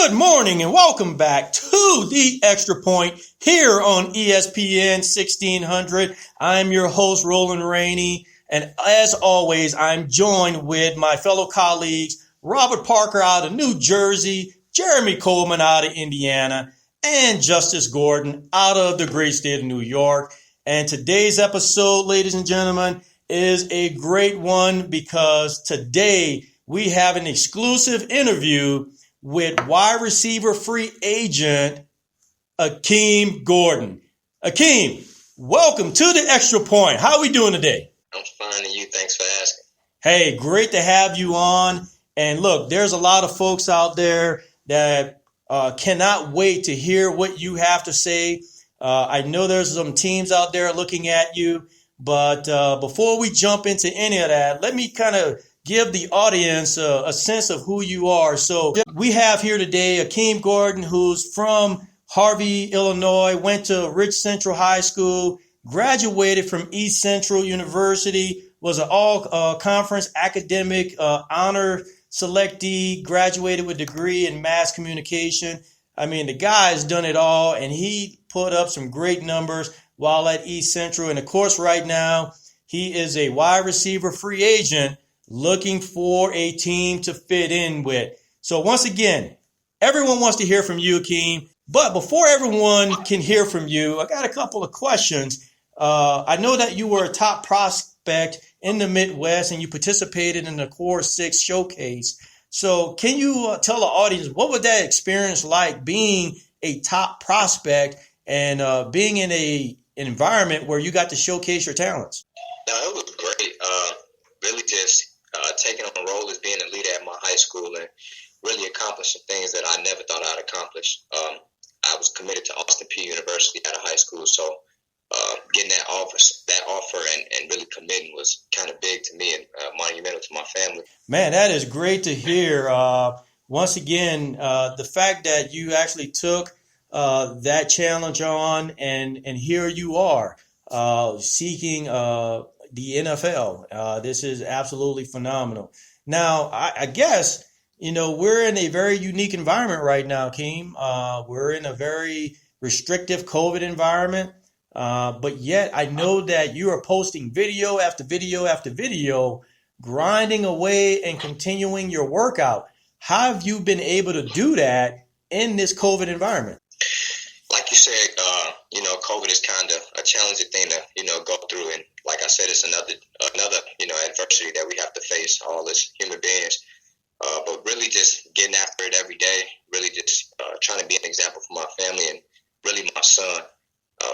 Good morning and welcome back to the Extra Point here on ESPN 1600. I'm your host, Roland Rainey, and as always, I'm joined with my fellow colleagues, Robert Parker out of New Jersey, Jeremy Coleman out of Indiana, and Justice Gordon out of the great state of New York. And today's episode, ladies and gentlemen, is a great one because today we have an exclusive interview with wide receiver free agent Akeem Gordon. Akeem, welcome to the Extra Point. How are we doing today? I'm fine, and you? Thanks for asking. Hey, great to have you on. And look, there's a lot of folks out there that cannot wait to hear what you have to say. I know there's some teams out there looking at you, but before we jump into any of that, let me kind of give the audience a sense of who you are. So we have here today Akeem Gordon, who's from Harvey, Illinois, went to Rich Central High School, graduated from East Central University, was an all-conference academic honor selectee, graduated with a degree in mass communication. I mean, the guy has done it all, and he put up some great numbers while at East Central. And, of course, right now, he is a wide receiver free agent looking for a team to fit in with. So once again, everyone wants to hear from you, Akeem. But before everyone can hear from you, I got a couple of questions. I know that you were a top prospect in the Midwest and you participated in the Core 6 showcase. So can you tell the audience, what was that experience like being a top prospect and being in an environment where you got to showcase your talents? No, it was great. Really just taking on a role as being a leader at my high school and really accomplishing things that I never thought I'd accomplish. I was committed to Austin Peay University out of high school, so getting that offer and really committing was kind of big to me and monumental to my family. Man, that is great to hear. Once again, the fact that you actually took that challenge on and here you are seeking the NFL. This is absolutely phenomenal. Now, I guess, we're in a very unique environment right now, Akeem. We're in a very restrictive COVID environment. But yet I know that you are posting video after video after video, grinding away and continuing your workout. How have you been able to do that in this COVID environment? Like you said, COVID is kind of a challenging thing to, go through. And like I said, it's another, adversity that we have to face all as human beings. But really just getting after it every day, really just trying to be an example for my family and really my son.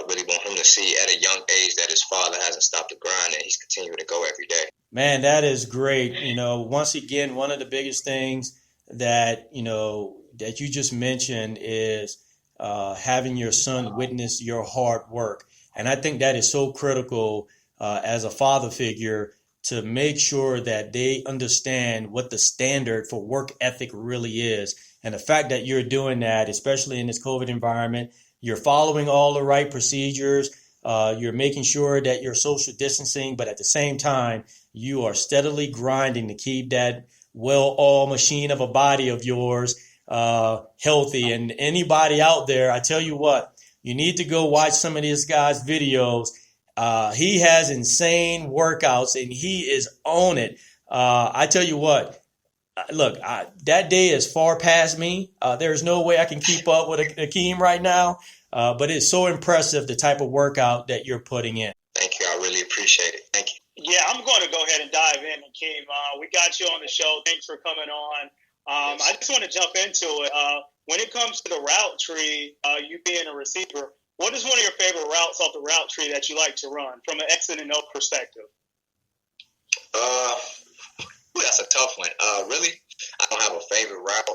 Really want him to see at a young age that his father hasn't stopped the grind and he's continuing to go every day. Man, that is great. Once again, one of the biggest things that, that you just mentioned is having your son witness your hard work. And I think that is so critical as a father figure to make sure that they understand what the standard for work ethic really is. And the fact that you're doing that, especially in this COVID environment, you're following all the right procedures. You're making sure that you're social distancing, but at the same time, you are steadily grinding to keep that well-oiled machine of a body of yours healthy. And anybody out there, I tell you what, you need to go watch some of this guy's videos. He has insane workouts and he is on it. I tell you what, look, that day is far past me. There's no way I can keep up with Akeem right now. But it's so impressive, the type of workout that you're putting in. Thank you. I really appreciate it. Thank you. Yeah, I'm going to go ahead and dive in, Akeem. We got you on the show. Thanks for coming on. I just want to jump into it. When it comes to the route tree, you being a receiver, what is one of your favorite routes off the route tree that you like to run from an exit and no perspective? That's a tough one. Really, I don't have a favorite route.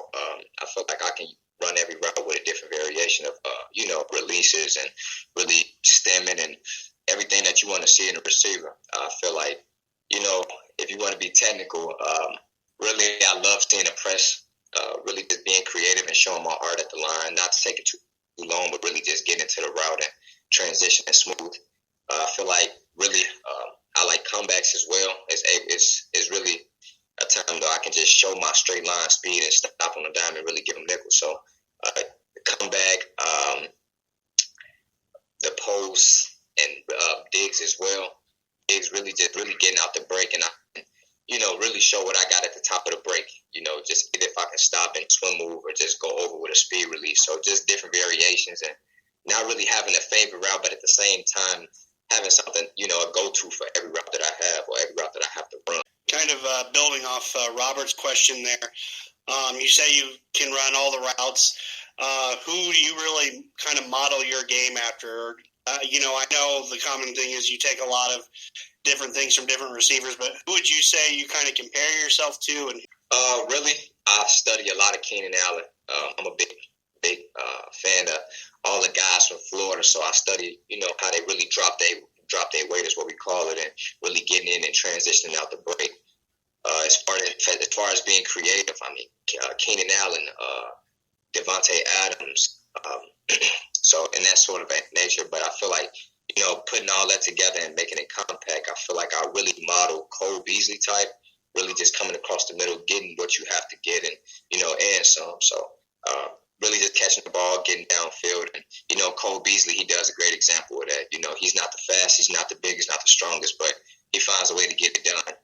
I feel like I can run every route with a different variation of, releases and really stemming and everything that you want to see in a receiver. I feel like, if you want to be technical, really I love seeing a press, really just being creative and showing my art at the line, not to take it too long, but really just get into the route and transition and smooth. I feel like really I like comebacks as well. It's really a time though I can just show my straight line speed and stop on the dime and really give them nickels. So the comeback, the post, and Diggs as well. Diggs really getting out the break, and I, really show what I got at the top of the break. Just either if I can stop and swim move or just go over with a speed release. So just different variations and not really having a favorite route, but at the same time having something, a go-to for every route that I have or every route that I have to run. Kind of building off Robert's question there, you say you can run all the routes. Who do you really kind of model your game after? I know the common thing is you take a lot of different things from different receivers, but who would you say you kind of compare yourself to? And really, I study a lot of Keenan Allen. I'm a big fan of all the guys from Florida, so I study, how they really drop their weight is what we call it, and really getting in and transitioning out the break. As far as being creative, I mean, Keenan Allen, Devontae Adams, so in that sort of nature. But I feel like, putting all that together and making it compact, I feel like I really model Cole Beasley type, really just coming across the middle, getting what you have to get, and and some. So really just catching the ball, getting downfield, and Cole Beasley, he does a great example of that. He's not the fast, he's not the biggest, not the strongest, but he finds a way to get it done.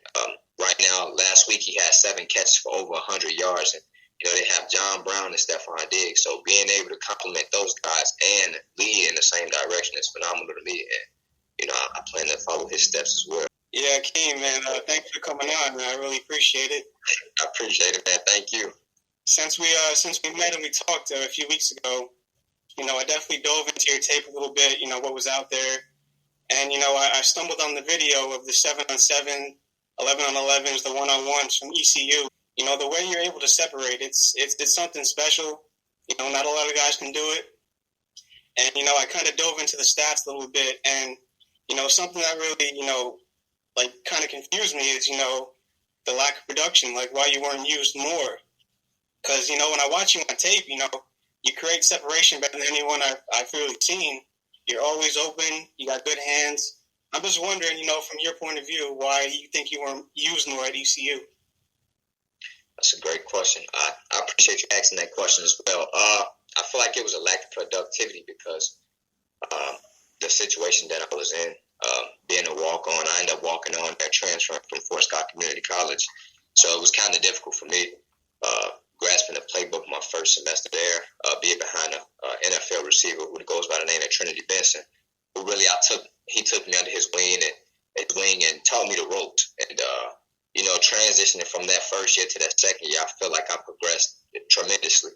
Right now, last week he had 7 catches for over 100 yards, and they have John Brown and Stephon Diggs. So being able to complement those guys and lead in the same direction is phenomenal to me. And, I plan to follow his steps as well. Yeah, Keem, man, thanks for coming on. I really appreciate it. I appreciate it, man. Thank you. Since we met and we talked a few weeks ago, I definitely dove into your tape a little bit, what was out there. And, I stumbled on the video of the 7-on-7, 11-on-11s, the 1-on-1s from ECU. The way you're able to separate, it's something special. Not a lot of guys can do it. And, I kind of dove into the stats a little bit. And, something that really, kind of confused me is, the lack of production, like why you weren't used more. Because, when I watch you on tape, you create separation better than anyone I've really seen. You're always open. You got good hands. I'm just wondering, from your point of view, why you think you weren't used more at ECU. That's a great question. I appreciate you asking that question as well. I feel like it was a lack of productivity because the situation that I was in, being a walk-on, I ended up walking on that transfer from Fort Scott Community College. So it was kind of difficult for me grasping the playbook my first semester there, being behind an NFL receiver who goes by the name of Trinity Benson, who really he took me under his wing and taught me the ropes. And transitioning from that first year to that second year, I feel like I progressed tremendously.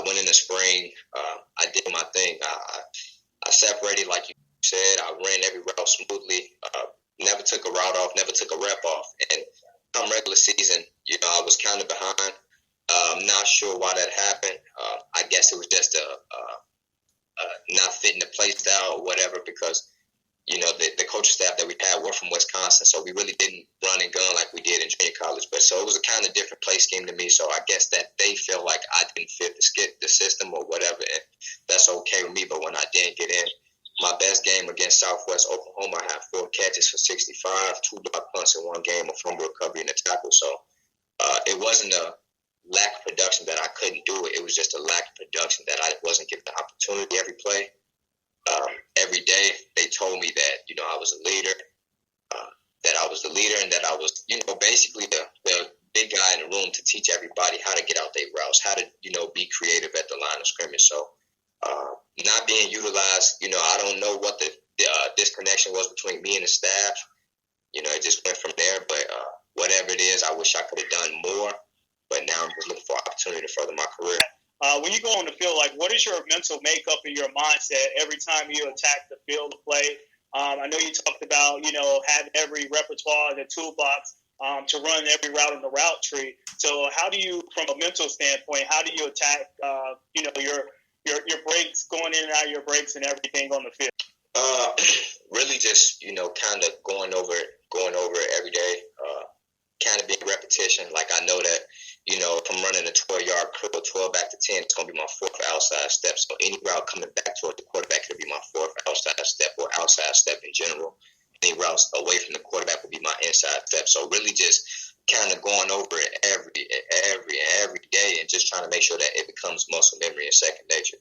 Went in the spring, I did my thing. I separated, like you said. I ran every route smoothly. Never took a route off, never took a rep off. And come regular season, I was kind of behind. Not sure why that happened. I guess it was just not fitting the play style or whatever, because the coaching staff that we had were from Wisconsin, so we really didn't run and gun like we did in junior college. But so it was a kind of different play scheme to me. So I guess that they felt like I didn't fit the system or whatever, and that's okay with me. But when I didn't get in, my best game against Southwest Oklahoma, I had 4 catches for 65, 2 block punts in one game, a fumble recovery, and a tackle. So it wasn't a lack of production that I couldn't do it. It was just a lack of production that I wasn't given the opportunity every play. Every day they told me that, I was a leader, and that I was, basically the big guy in the room to teach everybody how to get out their routes, how to, be creative at the line of scrimmage. So not being utilized, I don't know what the disconnection was between me and the staff. It just went from there. But whatever it is, I wish I could have done more. But now I'm just looking for opportunity to further my career. When you go on the field, what is your mental makeup and your mindset every time you attack the field of play? I know you talked about, having every repertoire in the toolbox to run every route in the route tree. So how do you, from a mental standpoint, how do you attack, your breaks, going in and out of your breaks and everything on the field? Really just, kind of going over it every day, kind of being repetition. Like I know that, if I'm running a 12-yard curl, 12 back to 10, it's going to be my 4th outside step. So any route coming back toward the quarterback could be my 4th outside step or outside step in general. Any routes away from the quarterback would be my inside step. So really just kind of going over it every day and just trying to make sure that it becomes muscle memory and second nature.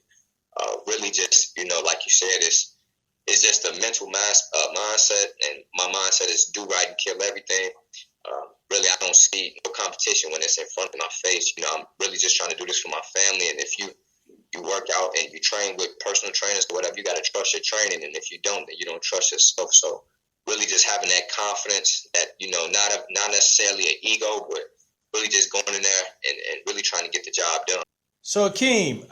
Really just, like you said, it's just a mental mindset, and my mindset is do right and kill everything. Really, I don't see no competition when it's in front of my face. I'm really just trying to do this for my family, and if you work out and you train with personal trainers or whatever, you got to trust your training, and if you don't, then you don't trust yourself. So really just having that confidence that, not necessarily an ego, but really just going in there and really trying to get the job done. So, Akeem,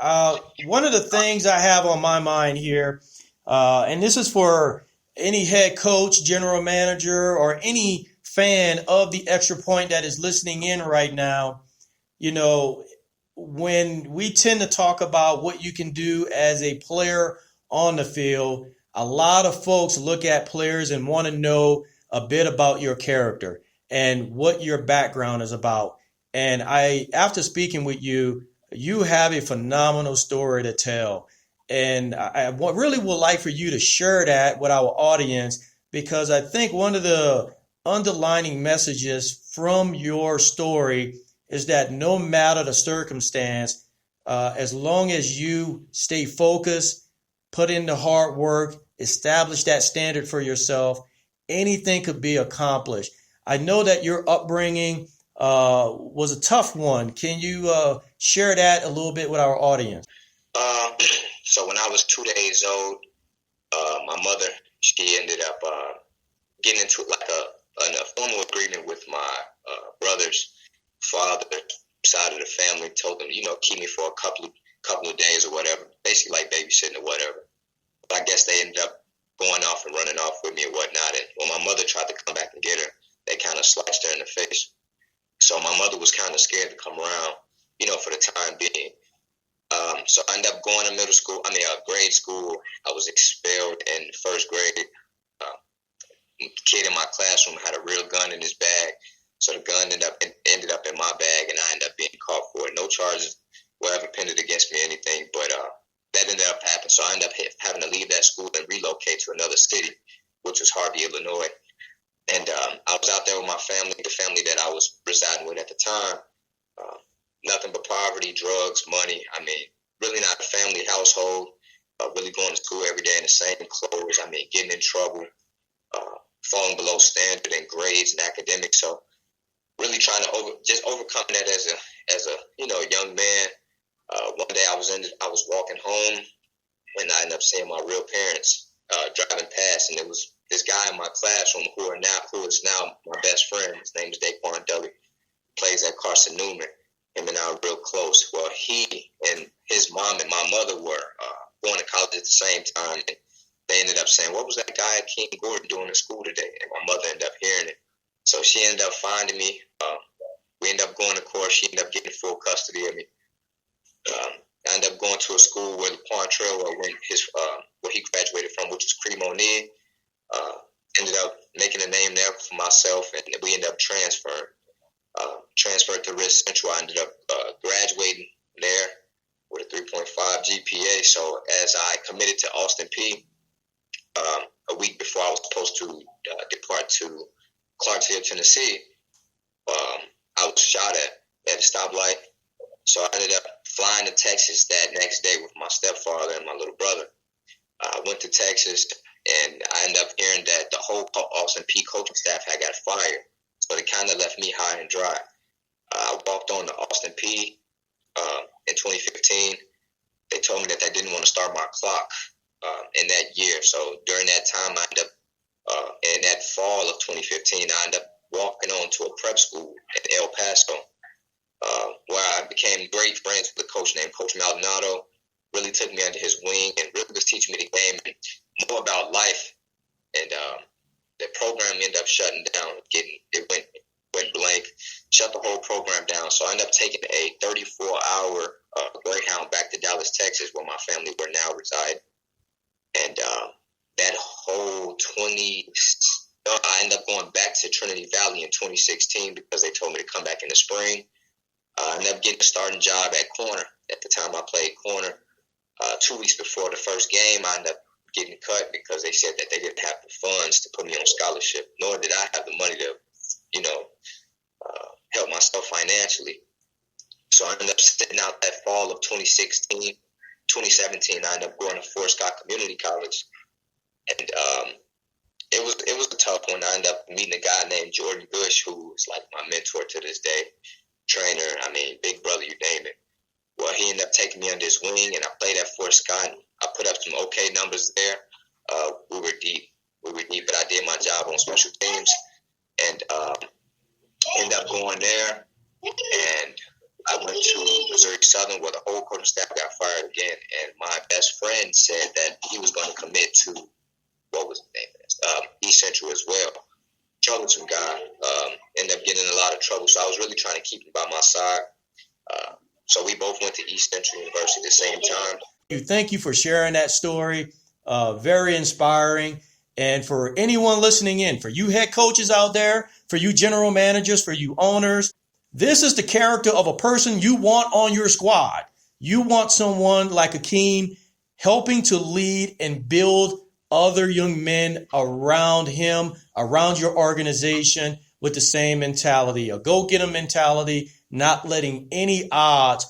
one of the things I have on my mind here, and this is for any head coach, general manager, or any fan of the Extra Point that is listening in right now, when we tend to talk about what you can do as a player on the field, a lot of folks look at players and want to know a bit about your character and what your background is about. And after speaking with you, you have a phenomenal story to tell. And I really would like for you to share that with our audience, because I think one of the underlining messages from your story is that no matter the circumstance, as long as you stay focused, put in the hard work, establish that standard for yourself, anything could be accomplished. I know that your upbringing was a tough one. Can you share that a little bit with our audience? So when I was 2 days old, my mother, she ended up getting into like a formal agreement with my brother's father side of the family, told them, keep me for a couple of days or whatever, basically like babysitting or whatever. But I guess they ended up going off and running off with me and whatnot. And when my mother tried to come back and get her, they kind of sliced her in the face. So my mother was kind of scared to come around, for the time being. So I ended up going to grade school. I was expelled in first grade. The kid in my classroom had a real gun in his bag. So the gun ended up in my bag, and I ended up being caught for it. No charges were ever pinned against me or anything, but that ended up happening. So I ended up having to leave that school and relocate to another city, which was Harvey, Illinois. And I was out there with my family, the family that I was residing with at the time. Nothing but poverty, drugs, money. Really not a family household. Really going to school every day in the same clothes. Getting in trouble, falling below standard in grades and academics. So really trying to overcome that as a young man. One day I was walking home, and I ended up seeing my real parents driving past, and it was this guy in my classroom who is now my best friend. His name is Daquan Dully. Plays at Carson Newman. Him and I were real close. Well, he and his mom and my mother were going to college at the same time, and they ended up saying, "What was that guy, King Gordon, doing in school today?" And my mother ended up hearing it. So she ended up finding me. We ended up going to court. She ended up getting full custody of me. I ended up going to a school where Laquan where he graduated from, which is Cremonier. Ended up making a name there for myself, and we ended up transferred to Risk Central. I ended up graduating there with a 3.5 GPA. So as I committed to Austin P, a week before I was supposed to depart to Clarksville, Tennessee, I was shot at a stoplight. So I ended up flying to Texas that next day with my stepfather and my little brother. I went to Texas, and I ended up hearing that the whole Austin P coaching staff had got fired. So it kind of left me high and dry. I walked on to Austin P in 2015. They told me that they didn't want to start my clock in that year. So during that time, I ended up, in that fall of 2015, I ended up walking on to a prep school in El Paso, where I became great friends with a coach named Coach Maldonado. Really took me under his wing and really was teaching me the game and more about life. And the program ended up shutting down. It went blank, shut the whole program down. So I ended up taking a 34-hour Greyhound back to Dallas, Texas, where my family were now reside. And that whole I ended up going back to Trinity Valley in 2016 because they told me to come back in the spring. I ended up getting a starting job at corner. At the time, I played corner. 2 weeks before the first game, I ended up getting cut because they said that they didn't have the funds to put me on scholarship, nor did I have the money to, help myself financially. So I ended up sitting out that fall of 2017. I ended up going to Fort Scott Community College, and it was a tough one. I ended up meeting a guy named Jordan Bush, who is like my mentor to this day, trainer. I mean, big brother, you name it. Well, he ended up taking me under his wing, and I played at Fort Scott. I put up some okay numbers there. We were deep, but I did my job on special teams, and ended up going there, and I went to Missouri Southern where the whole coaching staff got fired again, and my best friend said that he was going to commit to, what was his name, East Central as well. Troublesome guy, ended up getting in a lot of trouble, so I was really trying to keep him by my side. So we both went to East Central University at the same time. Thank you for sharing that story. Very inspiring. And for anyone listening in, for you head coaches out there, for you general managers, for you owners, this is the character of a person you want on your squad. You want someone like Akeem helping to lead and build other young men around him, around your organization with the same mentality, a go-get-em mentality, not letting any odds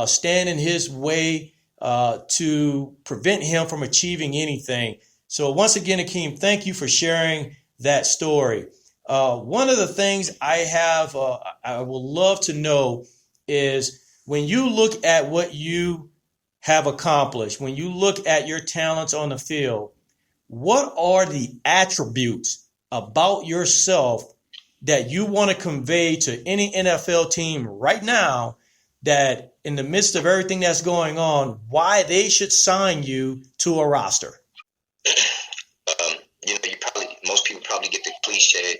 stand in his way to prevent him from achieving anything. So once again, Akeem, thank you for sharing that story. One of the things I would love to know is when you look at what you have accomplished, when you look at your talents on the field, what are the attributes about yourself that you want to convey to any NFL team right now that in the midst of everything that's going on, why they should sign you to a roster? Most people probably get the cliche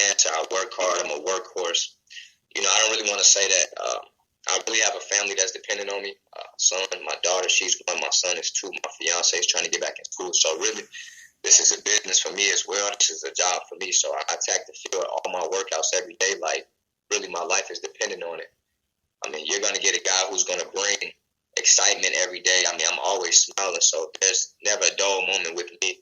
answer, I work hard, I'm a workhorse. I don't really want to say that. I really have a family that's dependent on me. Son, my daughter, she's 1, my son is 2, my fiance is trying to get back in school. So really, this is a business for me as well. This is a job for me. So I attack the field, all my workouts every day. Like, really, my life is dependent on it. I mean, you're going to get a guy who's going to bring excitement every day. I mean, I'm always smiling, so there's never a dull moment with me.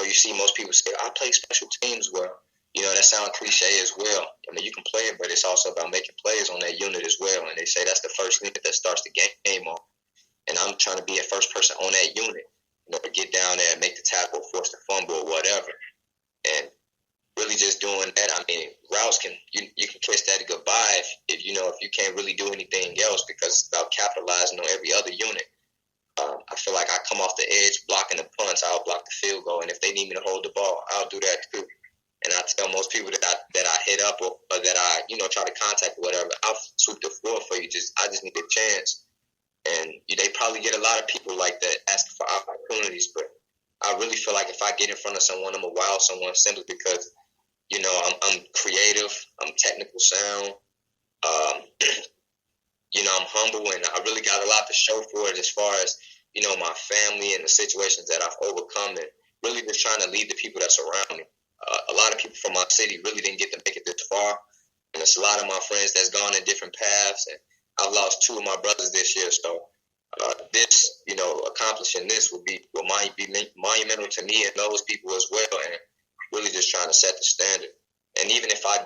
You see most people say, I play special teams well. That sounds cliche as well. I mean, you can play it, but it's also about making plays on that unit as well. And they say that's the first unit that starts the game off. And I'm trying to be a first person on that unit, to get down there and make the tackle, force the fumble, or whatever. And really just doing that, I mean, routes you can kiss that goodbye if you can't really do anything else, because it's about capitalizing on every other unit. I feel like I come off the edge blocking the punts, I'll block the field goal, and if they need me to hold the ball, I'll do that too. And I tell most people that I hit up or that I try to contact or whatever, I'll sweep the floor for you. I just need a chance. And they probably get a lot of people like that asking for opportunities, but I really feel like if I get in front of someone, I'm gonna wow someone simply because I'm creative, I'm technical sound. I'm humble, and I really got a lot to show for it as far as, my family and the situations that I've overcome, and really just trying to lead the people that surround me. A lot of people from my city really didn't get to make it this far, and it's a lot of my friends that's gone in different paths, and I've lost 2 of my brothers this year, so accomplishing this would be monumental to me and those people as well, and really just trying to set the standard. And even if I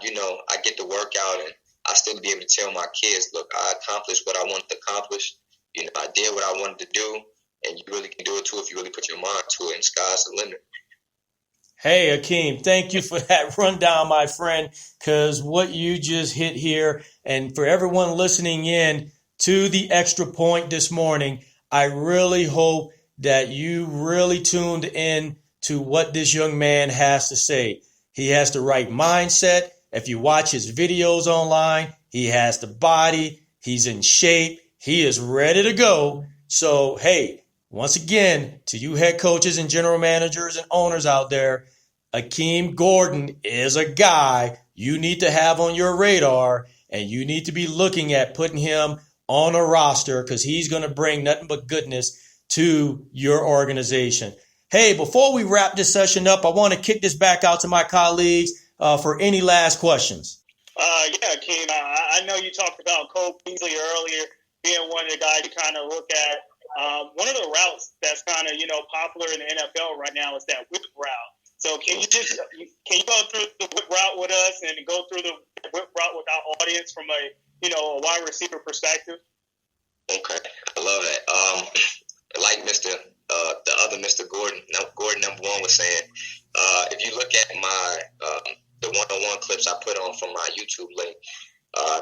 get to work out, and I still be able to tell my kids, look, I accomplished what I wanted to accomplish. I did what I wanted to do, and you really can do it too if you really put your mind to it, and sky's the limit. Hey, Akeem, thank you for that rundown, my friend, because what you just hit here, and for everyone listening in to the Extra Point this morning, I really hope that you really tuned in to what this young man has to say. He has the right mindset. If you watch his videos online, he has the body, he's in shape, he is ready to go. So, hey, once again, to you head coaches and general managers and owners out there, Akeem Gordon is a guy you need to have on your radar, and you need to be looking at putting him on a roster because he's going to bring nothing but goodness to your organization. Hey, before we wrap this session up, I want to kick this back out to my colleagues for any last questions. Yeah, Akeem, I know you talked about Cole Beasley earlier being one of the guys you kind of look at. One of the routes that's kind of, popular in the NFL right now is that whip route. So can you go through the whip route with us and go through the whip route with our audience from a wide receiver perspective? Okay, I love that. Like the other Mr. Gordon number one was saying, if you look at my the one-on-one clips I put on from my YouTube link,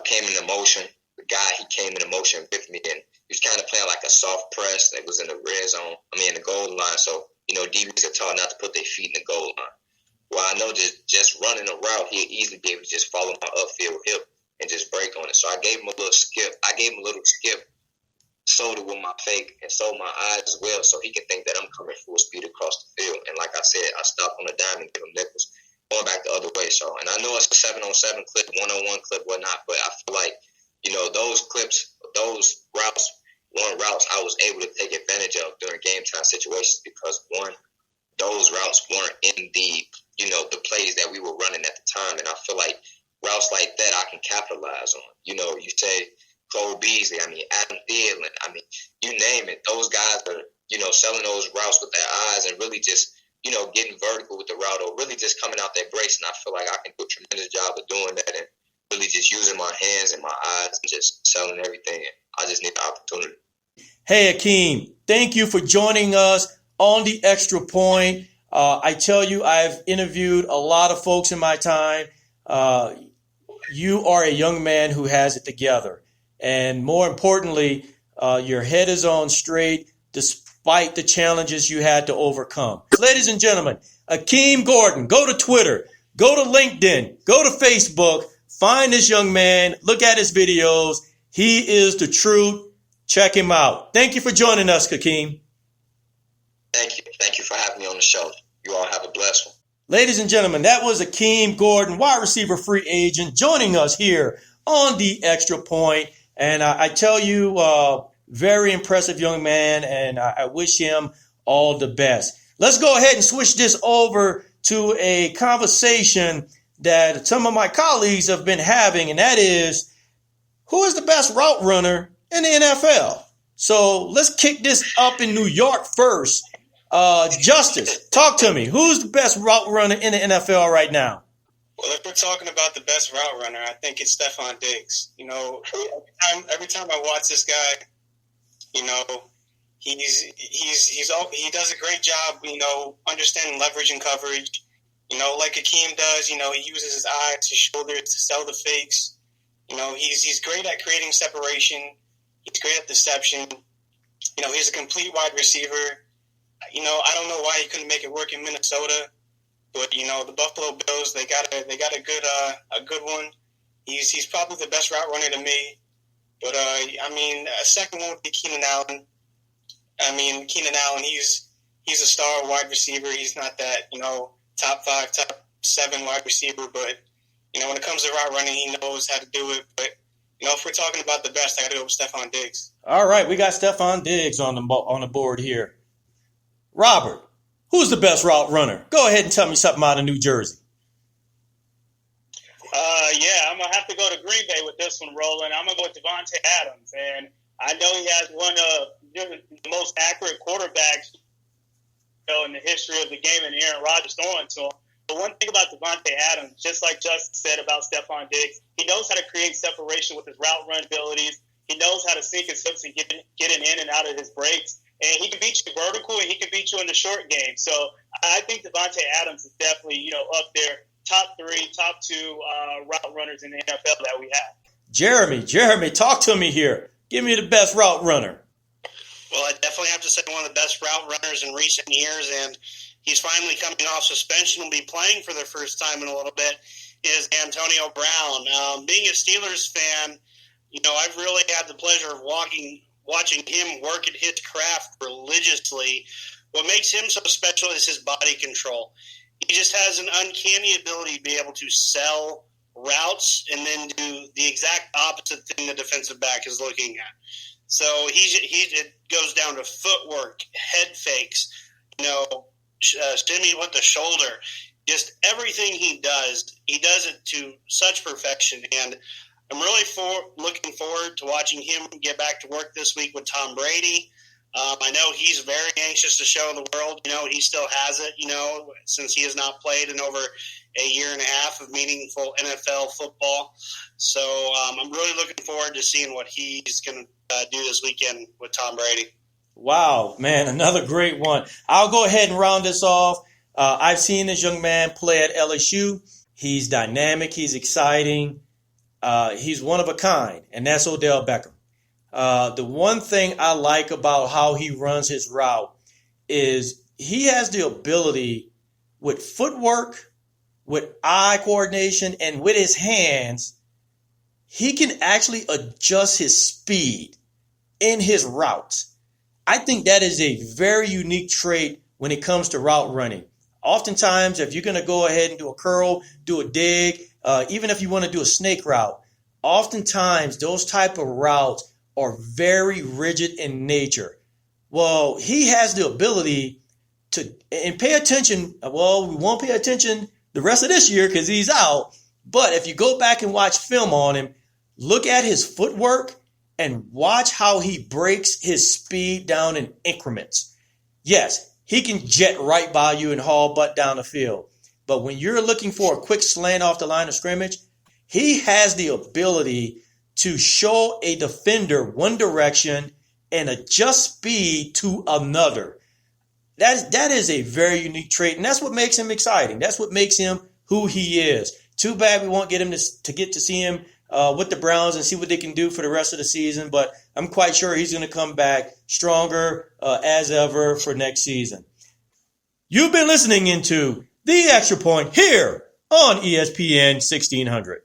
came into motion. The guy, he came into motion with me, and he was kind of playing like a soft press that was in the red zone. In the goal line. So, DBs are taught not to put their feet in the goal line. Well, I know just running a route, he'd easily be able to just follow my upfield hip and just break on it. So I gave him a little skip. Sold it with my fake and sold my eyes as well, so he can think that I'm coming full speed across the field. And like I said, I stopped on a dime and give him nickels, going back the other way. So, and I know it's a 7-on-7 clip, 1-on-1 clip, whatnot, but I feel like, those clips, those routes, I was able to take advantage of during game time situations because, one, those routes weren't in the plays that we were running at the time. And I feel like routes like that I can capitalize on. You say Cole Beasley, Adam Thielen, you name it. Those guys are, selling those routes with their eyes and really just, getting vertical with the route or really just coming out their brace. And I feel like I can do a tremendous job of doing that and really just using my hands and my eyes and just selling everything. I just need the opportunity. Hey, Akeem, thank you for joining us on the Extra Point. I tell you, I've interviewed a lot of folks in my time. You are a young man who has it together. And more importantly, your head is on straight despite the challenges you had to overcome. Ladies and gentlemen, Akeem Gordon, go to Twitter, go to LinkedIn, go to Facebook, find this young man, look at his videos. He is the truth. Check him out. Thank you for joining us, Akeem. Thank you. Thank you for having me on the show. You all have a blessed one. Ladies and gentlemen, that was Akeem Gordon, wide receiver free agent, joining us here on the Extra Point. And I tell you, very impressive young man, and I wish him all the best. Let's go ahead and switch this over to a conversation that some of my colleagues have been having, and that is, who is the best route runner in the NFL? So let's kick this up in New York first. Justice, talk to me. Who's the best route runner in the NFL right now? Well, if we're talking about the best route runner, I think it's Stephon Diggs. Every time I watch this guy, he does a great job, understanding leverage and coverage. Like Akeem does, he uses his eyes, his shoulders to sell the fakes. He's great at creating separation. He's great at deception. He's a complete wide receiver. I don't know why he couldn't make it work in Minnesota, but the Buffalo Bills, they got a good one. He's probably the best route runner to me. But a second one would be Keenan Allen. Keenan Allen, he's a star wide receiver. He's not that top 5, top 7 wide receiver, but when it comes to route running, he knows how to do it. But if we're talking about the best, I got to go with Stephon Diggs. All right, we got Stephon Diggs on the board here. Robert, who's the best route runner? Go ahead and tell me something out of New Jersey. I'm going to have to go to Green Bay with this one, Roland. I'm going to go with Devontae Adams. And I know he has one of the most accurate quarterbacks in the history of the game, and Aaron Rodgers throwing to him. But one thing about Devontae Adams, just like Justin said about Stephon Diggs, he knows how to create separation with his route run abilities. He knows how to sink his hips and getting in and out of his breaks. And he can beat you vertical, and he can beat you in the short game. So I think Devontae Adams is definitely, up there, top 3, top 2 route runners in the NFL that we have. Jeremy, talk to me here. Give me the best route runner. Well, I definitely have to say one of the best route runners in recent years, and he's finally coming off suspension and will be playing for the first time in a little bit, is Antonio Brown. Being a Steelers fan, I've really had the pleasure of watching him work at his craft religiously. What makes him so special is his body control. He just has an uncanny ability to be able to sell routes and then do the exact opposite thing the defensive back is looking at. So it goes down to footwork, head fakes, stimming with the shoulder. Just everything he does it to such perfection. And I'm really looking forward to watching him get back to work this week with Tom Brady. I know he's very anxious to show the world, he still has it, since he has not played in over a year and a half of meaningful NFL football. So I'm really looking forward to seeing what he's going to do this weekend with Tom Brady. Wow, man, another great one. I'll go ahead and round this off. I've seen this young man play at LSU. He's dynamic. He's exciting. He's one of a kind, and that's Odell Beckham. The one thing I like about how he runs his route is he has the ability with footwork, with eye coordination, and with his hands, he can actually adjust his speed in his routes. I think that is a very unique trait when it comes to route running. Oftentimes, if you're going to go ahead and do a curl, do a dig, even if you want to do a snake route, oftentimes those type of routes are very rigid in nature. Well, he has the ability to, and pay attention. Well, we won't pay attention the rest of this year because he's out. But if you go back and watch film on him, look at his footwork and watch how he breaks his speed down in increments. Yes, he can jet right by you and haul butt down the field. But when you're looking for a quick slant off the line of scrimmage, he has the ability to show a defender one direction and adjust speed to another. That is a very unique trait, and that's what makes him exciting. That's what makes him who he is. Too bad we won't get him to get to see him with the Browns and see what they can do for the rest of the season, but I'm quite sure he's going to come back stronger as ever for next season. You've been listening into The Extra Point here on ESPN 1600.